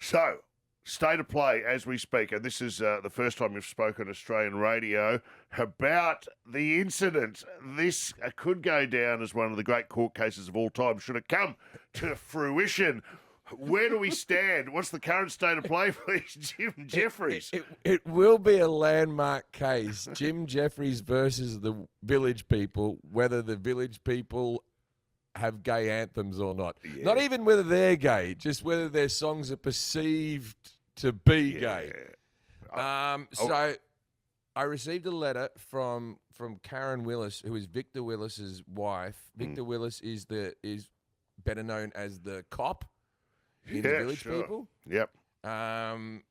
So, state of play as we speak, and this is the first time you've spoken Australian radio about the incident. This could go down as one of the great court cases of all time, should it come to fruition. Where do we stand? What's the current state of play for Jim Jefferies? It will be a landmark case, Jim Jefferies versus the Village People, whether the Village People have gay anthems or not. Yeah. Not even whether they're gay, just whether their songs are perceived to be gay. So I received a letter from Karen Willis, who is Victor Willis's wife. Victor Willis is better known as the cop in the Village People. Yep. And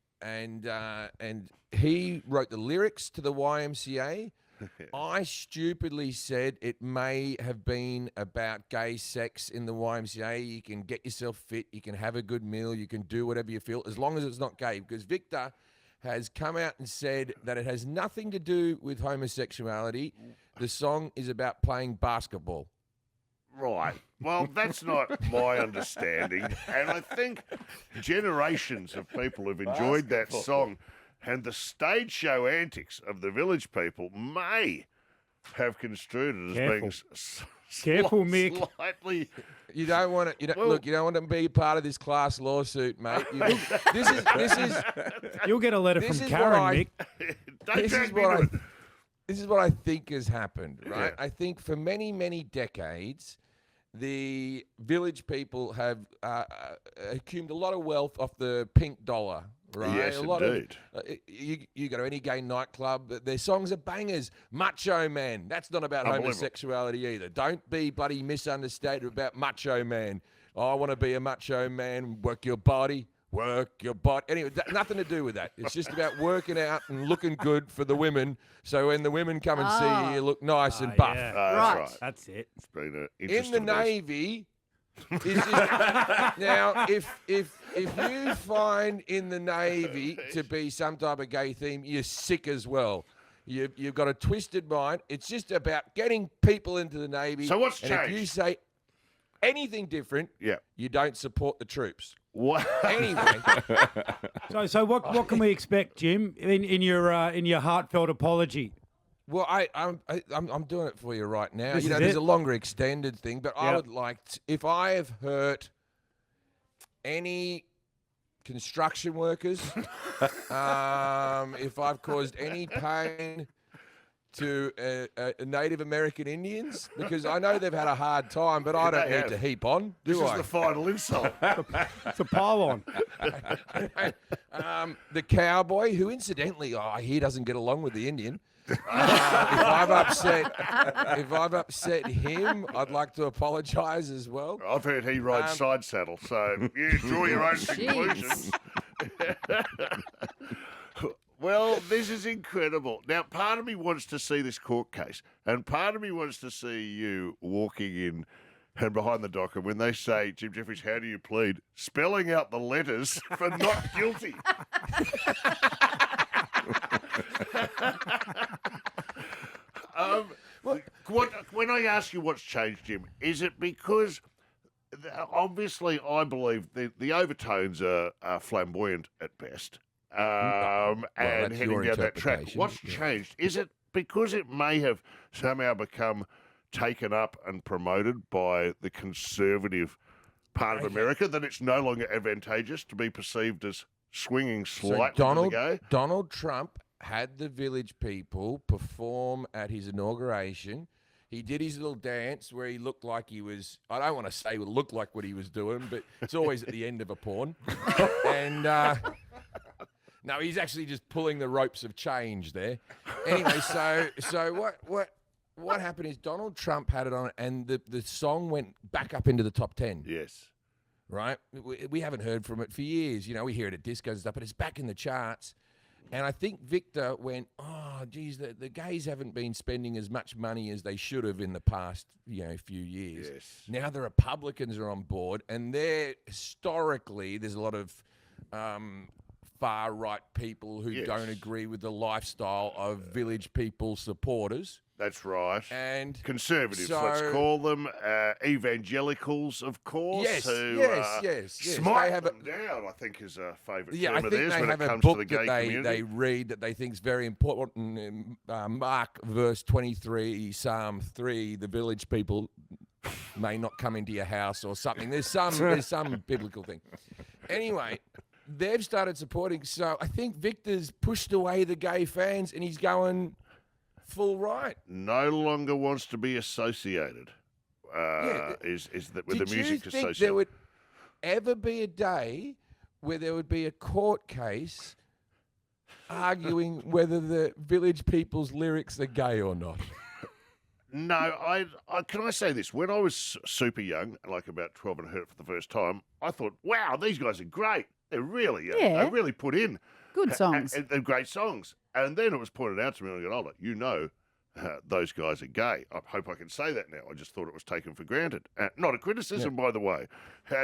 he wrote the lyrics to the YMCA. I stupidly said it may have been about gay sex in the YMCA. You can get yourself fit, you can have a good meal, you can do whatever you feel, as long as it's not gay. Because Victor has come out and said that it has nothing to do with homosexuality. The song is about playing basketball. Right. Well, that's not my understanding. And I think generations of people have enjoyed that song, and the stage show antics of the Village People may have construed it as being careful, Mick. Slightly. You don't want to. You don't want to be part of this class lawsuit, mate. This is. You'll get a letter from Karen, Mick. This is what I think has happened, right? Yeah. I think for many, many decades, the Village People have accumulated a lot of wealth off the pink dollar, right? Yes, indeed. You go to any gay nightclub, their songs are bangers. Macho Man, that's not about homosexuality either. Don't be bloody misunderstood about Macho Man. I want to be a macho man, work your body. Anyway, nothing to do with that. It's just about working out and looking good for the women. So when the women come and see you, you look nice and buff. Yeah. Right. That's it. It's been an In interesting the Navy, now if you find in the Navy to be some type of gay theme, you're sick as well. You've got a twisted mind. It's just about getting people into the Navy. So what's changed? If you say anything different, you don't support the troops. What? Anyway, So what can we expect, Jim, in your heartfelt apology? well, I'm doing it for you right now. This is There's it? a longer extended thing, but I would like if I have hurt any construction workers, if I've caused any pain to Native American Indians, because I know they've had a hard time, but I don't need to heap on, do This I? is the final insult. It's a pile-on. The cowboy, who incidentally, he doesn't get along with the Indian. If I've upset him, I'd like to apologise as well. I've heard he rides side saddle, so you draw your own conclusions. Well, this is incredible. Now, part of me wants to see this court case, and part of me wants to see you walking in and behind the dock, and when they say, Jim Jefferies, how do you plead? Spelling out the letters for not guilty. When I ask you what's changed, Jim, is it because obviously I believe the overtones are flamboyant at best, and heading down that track. What's changed? Is it because it may have somehow become taken up and promoted by the conservative part of America that it's no longer advantageous to be perceived as swinging slightly to the gay? Donald Trump had the Village People perform at his inauguration. He did his little dance where he looked like he was, I don't want to say looked like what he was doing, but it's always at the end of a porn. And no, he's actually just pulling the ropes of change there. Anyway, so what happened is Donald Trump had it on, and the song went back up into the top 10. Yes. Right? We haven't heard from it for years. We hear it at discos and stuff, but it's back in the charts. And I think Victor went, oh, geez, the gays haven't been spending as much money as they should have in the past, few years. Yes. Now the Republicans are on board, and historically, there's a lot of far-right people who don't agree with the lifestyle of Village People supporters. That's right. And conservatives, so- let's call them, evangelicals, of course. Yes, who, yes. Smite They have them down, I think, is a favourite Yeah, term I of think theirs they when it have a comes to the book gay that community. they read that they think is very important. Mark verse 23, Psalm 3, the village people may not come into your house or something. There's some biblical thing. Anyway, they've started supporting. So I think Victor's pushed away the gay fans and he's going full right. No longer wants to be associated. Yeah. Is that with Did the music you think associated? there would ever be a day where there would be a court case arguing whether the village people's lyrics are gay or not? No, I can I say this? When I was super young, like about 12 and heard it for the first time, I thought, wow, these guys are great. They're really, Yeah. they really put in. Good songs. They're great songs. And then it was pointed out to me when I got older, those guys are gay. I hope I can say that now. I just thought it was taken for granted. Not a criticism, by the way.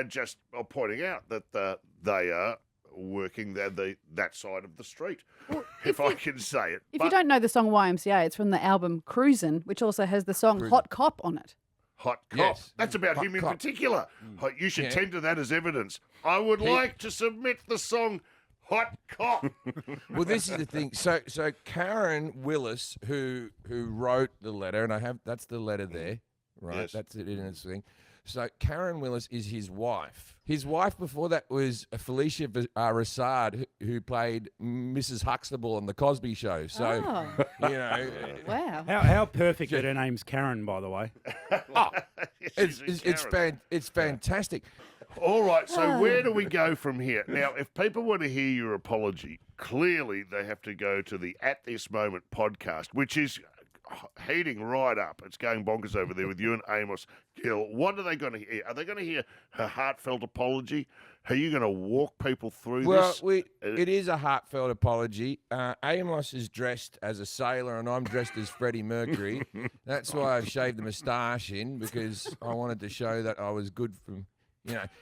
Just pointing out that they are working that side of the street, if I can say it. If you don't know the song YMCA, it's from the album Cruisin', which also has the song Cruisin'. Hot Cop on it. Hot cop. Yes. That's about Hot him in cop. particular. You should Yeah. tender that as evidence. I would like to submit the song Hot Cop. Well, this is the thing. So Karen Willis, who wrote the letter, and that's the letter there, right? Yes. That's it in its thing. So Karen Willis is his wife. His wife before that was Felicia Rashad, who played Mrs. Huxtable on the Cosby Show. So Oh, wow. How perfect that her name's Karen, by the way. it's fantastic. All right, so where do we go from here? Now, if people want to hear your apology, clearly they have to go to the At This Moment podcast, which is heating right up. It's going bonkers over there with you and Amos Gill. What are they going to hear? Are they going to hear her heartfelt apology? Are you going to walk people through this? Well, it is a heartfelt apology. Amos is dressed as a sailor and I'm dressed as Freddie Mercury. That's why I've shaved the moustache in, because I wanted to show that I was good from...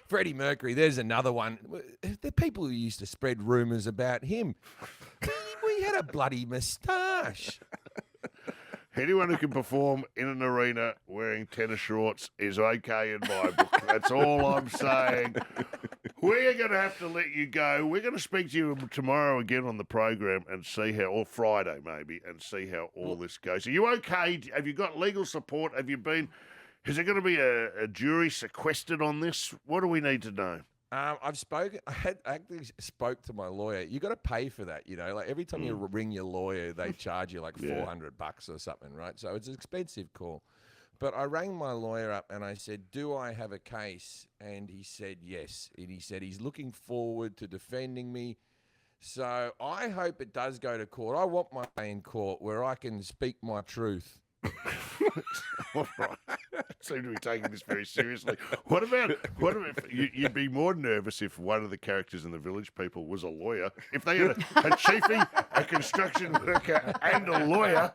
Freddie Mercury, there's another one. The people who used to spread rumours about him. We had a bloody moustache. Anyone who can perform in an arena wearing tennis shorts is okay in my book. That's all I'm saying. We're going to have to let you go. We're going to speak to you tomorrow again on the program and see how, or Friday maybe, and see how all this goes. Are you okay? Have you got legal support? Is there going to be a jury sequestered on this? What do we need to know? I've spoken. I actually spoke to my lawyer. You got to pay for that, Like every time you ring your lawyer, they charge you like $400 or something, right? So it's an expensive call. But I rang my lawyer up and I said, "Do I have a case?" And he said yes. And he said he's looking forward to defending me. So I hope it does go to court. I want my day in court where I can speak my truth. All right. Seem to be taking this very seriously. What about you'd be more nervous if one of the characters in the Village People was a lawyer? If they had a chiefie, a construction worker, and a lawyer,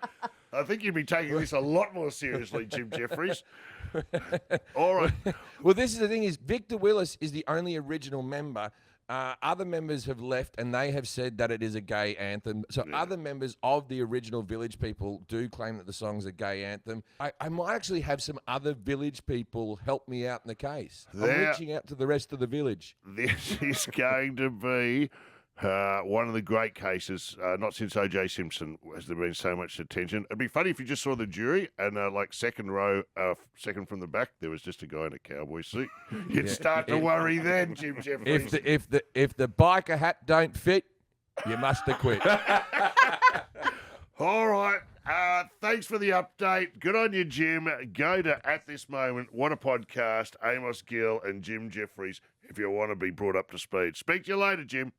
I think you'd be taking this a lot more seriously, Jim Jefferies. All right. Well, this is the thing: is Victor Willis is the only original member. Other members have left and they have said that it is a gay anthem. So other members of the original Village People do claim that the song's a gay anthem. I might actually have some other Village People help me out in the case. I'm reaching out to the rest of the village. This is going to be one of the great cases, not since O.J. Simpson has there been so much attention. It'd be funny if you just saw the jury and second row, second from the back, there was just a guy in a cowboy suit. You'd start to worry then, Jim Jefferies. If the biker hat don't fit, you must have quit. All right. Thanks for the update. Good on you, Jim. Go to At This Moment. What a podcast. Amos Gill and Jim Jefferies if you want to be brought up to speed. Speak to you later, Jim.